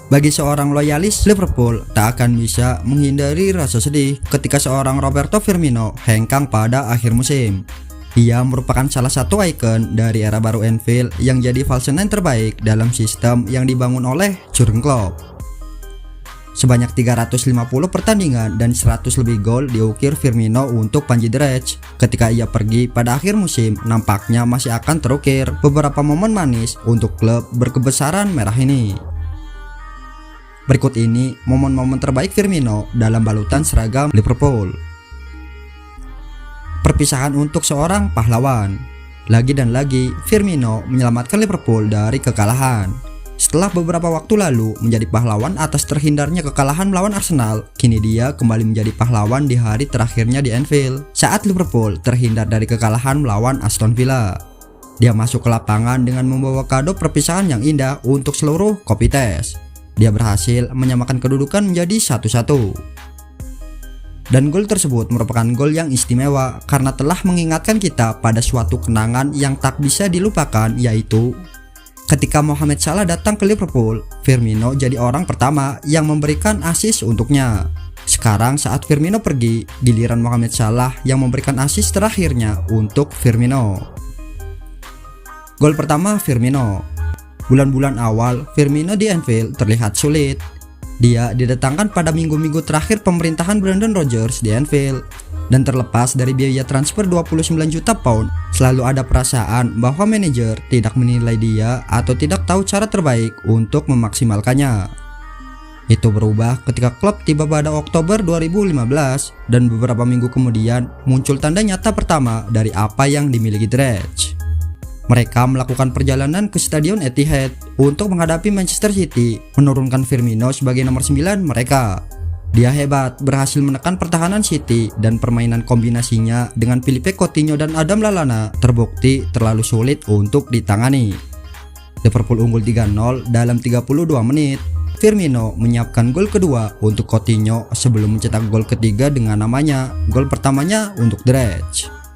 Bagi seorang loyalis Liverpool, tak akan bisa menghindari rasa sedih ketika seorang Roberto Firmino hengkang pada akhir musim. Dia merupakan salah satu ikon dari era baru Anfield yang jadi false nine terbaik dalam sistem yang dibangun oleh Jurgen Klopp. Sebanyak 350 pertandingan dan 100 lebih gol diukir Firmino untuk Panji the Reds. Ketika ia pergi pada akhir musim, nampaknya masih akan terukir beberapa momen manis untuk klub berkebesaran merah ini. Berikut ini momen-momen terbaik Firmino dalam balutan seragam Liverpool. Perpisahan untuk seorang pahlawan. Lagi dan lagi, Firmino menyelamatkan Liverpool dari kekalahan. Setelah beberapa waktu lalu menjadi pahlawan atas terhindarnya kekalahan melawan Arsenal, kini dia kembali menjadi pahlawan di hari terakhirnya di Anfield saat Liverpool terhindar dari kekalahan melawan Aston Villa. Dia masuk ke lapangan dengan membawa kado perpisahan yang indah untuk seluruh Kopites. Dia berhasil menyamakan kedudukan menjadi 1-1. Dan gol tersebut merupakan gol yang istimewa karena telah mengingatkan kita pada suatu kenangan yang tak bisa dilupakan, yaitu ketika Mohamed Salah datang ke Liverpool, Firmino jadi orang pertama yang memberikan assist untuknya. Sekarang saat Firmino pergi, giliran Mohamed Salah yang memberikan assist terakhirnya untuk Firmino. Gol pertama Firmino. Bulan-bulan awal, Firmino di Anfield terlihat sulit. Dia didatangkan pada minggu-minggu terakhir pemerintahan Brendan Rodgers di Anfield. Dan terlepas dari biaya transfer 29 juta pound, selalu ada perasaan bahwa manajer tidak menilai dia atau tidak tahu cara terbaik untuk memaksimalkannya. Itu berubah ketika Klopp tiba pada Oktober 2015 dan beberapa minggu kemudian muncul tanda nyata pertama dari apa yang dimiliki The Reds. Mereka melakukan perjalanan ke Stadion Etihad untuk menghadapi Manchester City, menurunkan Firmino sebagai nomor 9 mereka. Dia hebat, berhasil menekan pertahanan City dan permainan kombinasinya dengan Philippe Coutinho dan Adam Lallana terbukti terlalu sulit untuk ditangani. Liverpool unggul 3-0 dalam 32 menit. Firmino menyiapkan gol kedua untuk Coutinho sebelum mencetak gol ketiga dengan namanya. Gol pertamanya untuk The Reds.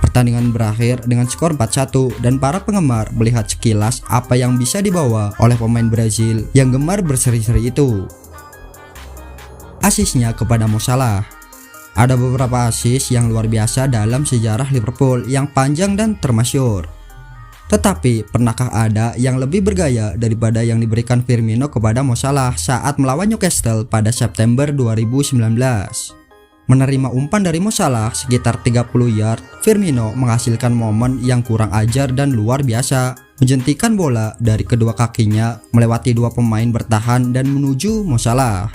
Pertandingan berakhir dengan skor 4-1 dan para penggemar melihat sekilas apa yang bisa dibawa oleh pemain Brazil yang gemar berseri-seri itu. Asisnya kepada Mo Salah. Ada beberapa asis yang luar biasa dalam sejarah Liverpool yang panjang dan termasyhur. Tetapi pernahkah ada yang lebih bergaya daripada yang diberikan Firmino kepada Mo Salah saat melawan Newcastle pada September 2019? Menerima umpan dari Mo Salah sekitar 30 yard, Firmino menghasilkan momen yang kurang ajar dan luar biasa, menjentikan bola dari kedua kakinya melewati dua pemain bertahan dan menuju Mo Salah.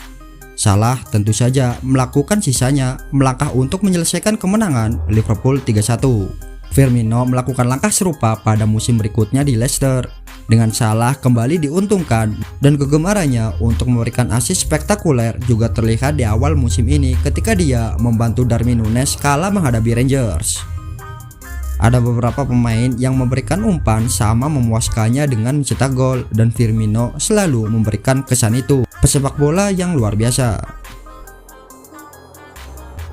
Salah tentu saja melakukan sisanya, melangkah untuk menyelesaikan kemenangan Liverpool 3-1. Firmino melakukan langkah serupa pada musim berikutnya di Leicester, dengan Salah kembali diuntungkan dan kegemarannya untuk memberikan assist spektakuler juga terlihat di awal musim ini ketika dia membantu Darwin Núñez kala menghadapi Rangers. Ada beberapa pemain yang memberikan umpan sama memuaskannya dengan mencetak gol dan Firmino selalu memberikan kesan itu. Pesepak bola yang luar biasa.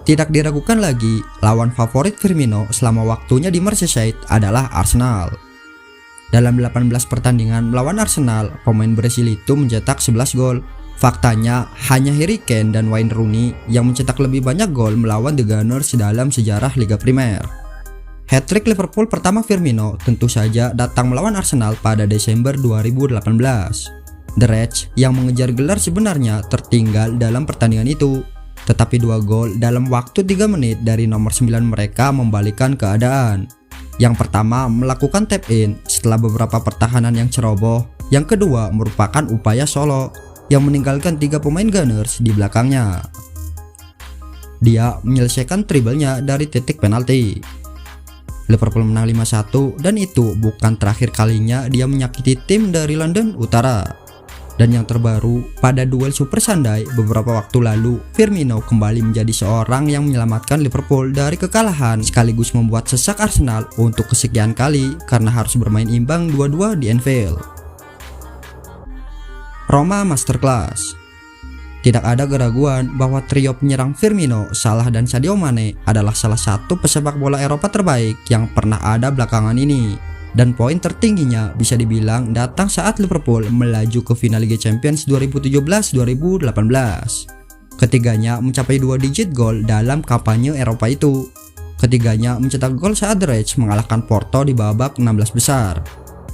Tidak diragukan lagi, lawan favorit Firmino selama waktunya di Merseyside adalah Arsenal. Dalam 18 pertandingan melawan Arsenal, pemain Brasil itu mencetak 11 gol. Faktanya, hanya Harry Kane dan Wayne Rooney yang mencetak lebih banyak gol melawan The Gunners dalam sejarah Liga Primer. Hat-trick Liverpool pertama Firmino tentu saja datang melawan Arsenal pada Desember 2018. The Reds yang mengejar gelar sebenarnya tertinggal dalam pertandingan itu, tetapi 2 gol dalam waktu 3 menit dari nomor 9 mereka membalikan keadaan. Yang pertama melakukan tap in setelah beberapa pertahanan yang ceroboh. Yang kedua merupakan upaya solo yang meninggalkan 3 pemain Gunners di belakangnya. Dia menyelesaikan dribblenya dari titik penalti. Liverpool menang 5-1 dan itu bukan terakhir kalinya dia menyakiti tim dari London Utara. Dan yang terbaru, pada duel Super Sunday beberapa waktu lalu, Firmino kembali menjadi seorang yang menyelamatkan Liverpool dari kekalahan sekaligus membuat sesak Arsenal untuk kesekian kali karena harus bermain imbang 2-2 di Anfield. Roma Masterclass. Tidak ada keraguan bahwa trio penyerang Firmino, Salah dan Sadio Mane adalah salah satu pesepak bola Eropa terbaik yang pernah ada belakangan ini. dan poin tertingginya bisa dibilang datang saat Liverpool melaju ke final Liga Champions 2017-2018. Ketiganya mencapai 2 digit gol dalam kampanye Eropa itu. Ketiganya mencetak gol saat The Reds mengalahkan Porto di babak 16 besar.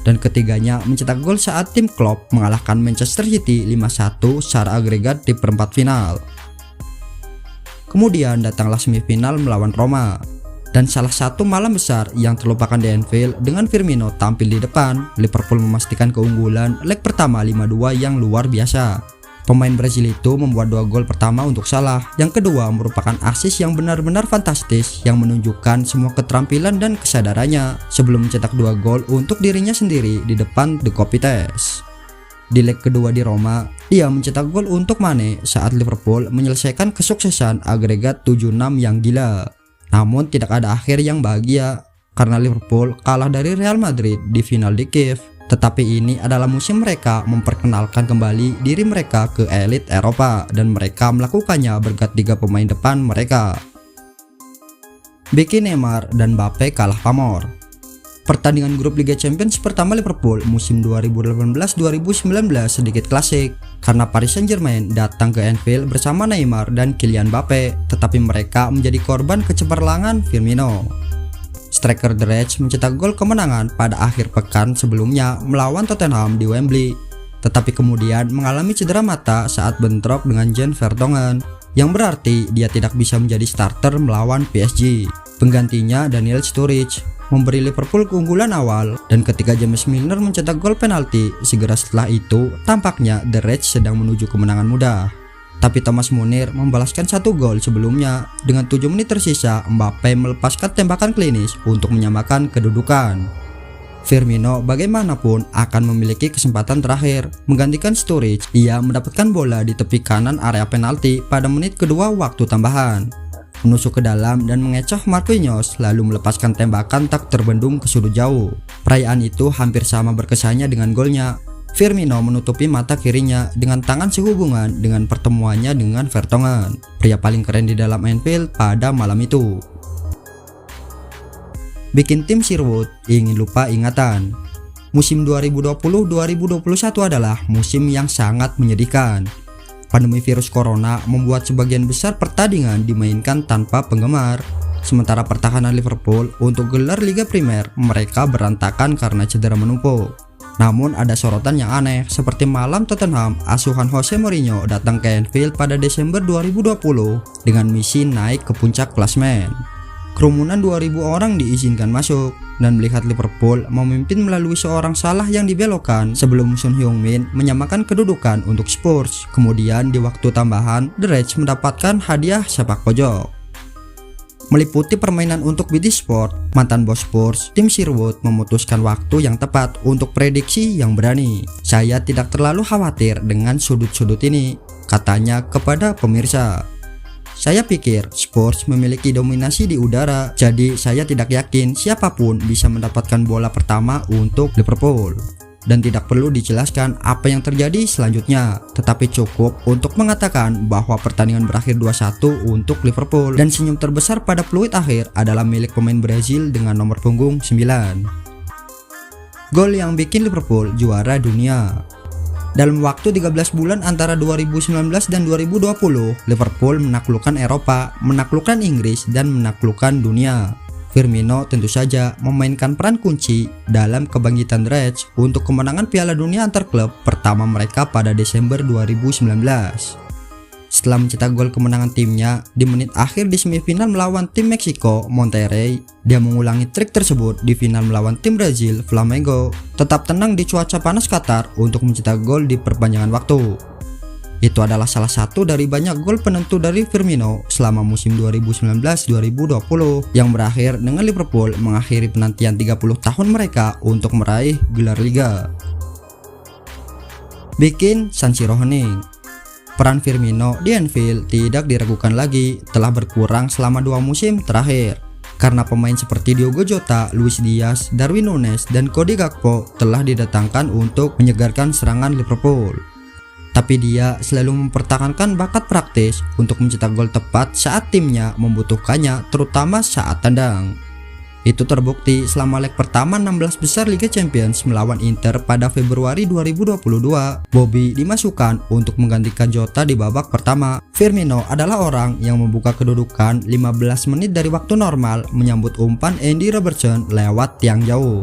Dan ketiganya mencetak gol saat tim Klopp mengalahkan Manchester City 5-1 secara agregat di perempat final. Kemudian datanglah semifinal melawan Roma. Dan salah satu malam besar yang terlupakan di Anfield dengan Firmino tampil di depan, Liverpool memastikan keunggulan leg pertama 5-2 yang luar biasa. Pemain Brazil itu membuat 2 gol pertama untuk Salah, yang kedua merupakan assist yang benar-benar fantastis yang menunjukkan semua keterampilan dan kesadarannya sebelum mencetak 2 gol untuk dirinya sendiri di depan The Kopites. Di leg kedua di Roma, dia mencetak gol untuk Mane saat Liverpool menyelesaikan kesuksesan agregat 7-6 yang gila. Namun tidak ada akhir yang bahagia karena Liverpool kalah dari Real Madrid di final di Kiev. Tetapi ini adalah musim mereka memperkenalkan kembali diri mereka ke elit Eropa dan mereka melakukannya berkat 3 pemain depan mereka. Bikin Neymar dan Mbappe kalah pamor. Pertandingan grup Liga Champions pertama Liverpool musim 2018-2019 sedikit klasik karena Paris Saint-Germain datang ke Anfield bersama Neymar dan Kylian Mbappe, tetapi mereka menjadi korban kecemerlangan Firmino. Striker The Reds mencetak gol kemenangan pada akhir pekan sebelumnya melawan Tottenham di Wembley, tetapi kemudian mengalami cedera mata saat bentrok dengan Jan Vertonghen, yang berarti dia tidak bisa menjadi starter melawan PSG. Penggantinya Daniel Sturridge memberi Liverpool keunggulan awal, dan ketika James Milner mencetak gol penalti segera setelah itu, tampaknya The Reds sedang menuju kemenangan mudah. Tapi Thomas Muller membalaskan 1 gol sebelumnya. Dengan 7 menit tersisa, Mbappe melepaskan tembakan klinis untuk menyamakan kedudukan. Firmino bagaimanapun akan memiliki kesempatan terakhir menggantikan Sturridge. Ia mendapatkan bola di tepi kanan area penalti pada menit kedua waktu tambahan, menusuk ke dalam dan mengecoh Marquinhos lalu melepaskan tembakan tak terbendung ke sudut jauh. Perayaan itu hampir sama berkesannya dengan golnya. Firmino menutupi mata kirinya dengan tangan sehubungan dengan pertemuannya dengan Vertonghen, pria paling keren di dalam Anfield pada malam itu. Bikin tim Sherwood ingin lupa ingatan. Musim 2020-2021 adalah musim yang sangat menyedihkan. Pandemi virus corona membuat sebagian besar pertandingan dimainkan tanpa penggemar. Sementara pertahanan Liverpool untuk gelar Liga Primer mereka berantakan karena cedera menumpuk. Namun ada sorotan yang aneh seperti malam Tottenham asuhan Jose Mourinho datang ke Anfield pada Desember 2020 dengan misi naik ke puncak klasemen. Kerumunan 2000 orang diizinkan masuk dan melihat Liverpool memimpin melalui seorang Salah yang dibelokkan sebelum Son Heung-min menyamakan kedudukan untuk Spurs. Kemudian di waktu tambahan, The Reds mendapatkan hadiah sepak pojok. Meliputi permainan untuk BT Sport, mantan bos Spurs, tim Sherwood memutuskan waktu yang tepat untuk prediksi yang berani. Saya tidak terlalu khawatir dengan sudut-sudut ini, katanya kepada pemirsa. Saya pikir Spurs memiliki dominasi di udara, jadi saya tidak yakin siapapun bisa mendapatkan bola pertama untuk Liverpool. Dan tidak perlu dijelaskan apa yang terjadi selanjutnya, tetapi cukup untuk mengatakan bahwa pertandingan berakhir 2-1 untuk Liverpool dan senyum terbesar pada peluit akhir adalah milik pemain Brazil dengan nomor punggung 9. Gol yang bikin Liverpool juara dunia. Dalam waktu 13 bulan antara 2019 dan 2020, Liverpool menaklukkan Eropa, menaklukkan Inggris, dan menaklukkan dunia. Firmino tentu saja memainkan peran kunci dalam kebangkitan Reds untuk kemenangan Piala Dunia antar klub pertama mereka pada Desember 2019. Setelah mencetak gol kemenangan timnya di menit akhir di semifinal melawan tim Meksiko, Monterrey, dia mengulangi trik tersebut di final melawan tim Brazil, Flamengo. Tetap tenang di cuaca panas Qatar untuk mencetak gol di perpanjangan waktu. Itu adalah salah satu dari banyak gol penentu dari Firmino selama musim 2019-2020 yang berakhir dengan Liverpool mengakhiri penantian 30 tahun mereka untuk meraih gelar Liga. Bikin San Siro hening. Peran Firmino di Anfield tidak diragukan lagi, telah berkurang selama 2 musim terakhir. Karena pemain seperti Diogo Jota, Luis Diaz, Darwin Núñez, dan Cody Gakpo telah didatangkan untuk menyegarkan serangan Liverpool. Tapi dia selalu mempertahankan bakat praktis untuk mencetak gol tepat saat timnya membutuhkannya, terutama saat tandang. Itu terbukti selama leg pertama 16 besar Liga Champions melawan Inter pada Februari 2022. Bobby dimasukkan untuk menggantikan Jota di babak pertama. Firmino adalah orang yang membuka kedudukan 15 menit dari waktu normal menyambut umpan Andy Robertson lewat tiang jauh.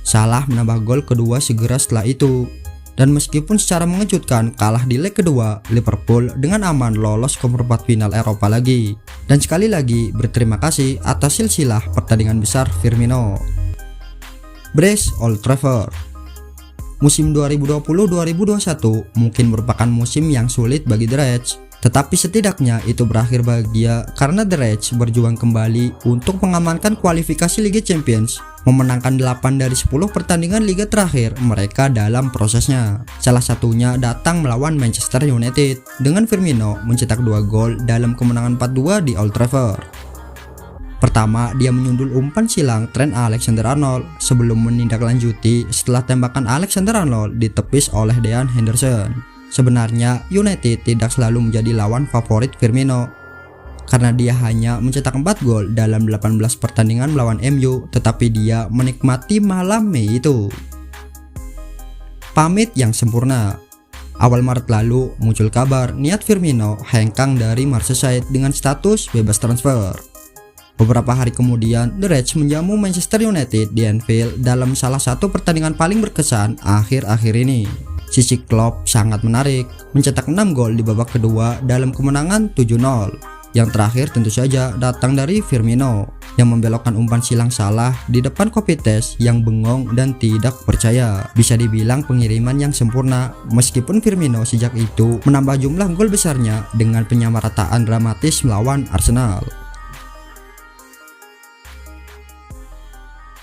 Salah menambah gol kedua segera setelah itu. Dan meskipun secara mengejutkan kalah di leg kedua, Liverpool dengan aman lolos ke perempat final Eropa lagi. Dan sekali lagi berterima kasih atas silsilah pertandingan besar Firmino. Brace Old Trafford. Musim 2020-2021 mungkin merupakan musim yang sulit bagi The Reds, tetapi setidaknya itu berakhir bahagia karena The Reds berjuang kembali untuk mengamankan kualifikasi Liga Champions, memenangkan 8 dari 10 pertandingan liga terakhir mereka dalam prosesnya. Salah satunya datang melawan Manchester United dengan Firmino mencetak 2 gol dalam kemenangan 4-2 di Old Trafford. Pertama, dia menyundul umpan silang Trent Alexander-Arnold sebelum menindaklanjuti setelah tembakan Alexander-Arnold ditepis oleh Dean Henderson. Sebenarnya United tidak selalu menjadi lawan favorit Firmino karena dia hanya mencetak 4 gol dalam 18 pertandingan melawan MU, tetapi dia menikmati malam Mei itu. Pamit yang sempurna. Awal Maret lalu muncul kabar niat Firmino hengkang dari Merseyside dengan status bebas transfer. Beberapa hari kemudian, The Reds menjamu Manchester United di Anfield dalam salah satu pertandingan paling berkesan akhir-akhir ini. Sisi Klopp sangat menarik, mencetak 6 gol di babak kedua dalam kemenangan 7-0. Yang terakhir tentu saja datang dari Firmino yang membelokkan umpan silang salah di depan Kopites yang bengong dan tidak percaya. Bisa dibilang pengiriman yang sempurna, meskipun Firmino sejak itu menambah jumlah gol besarnya dengan penyamarataan dramatis melawan Arsenal.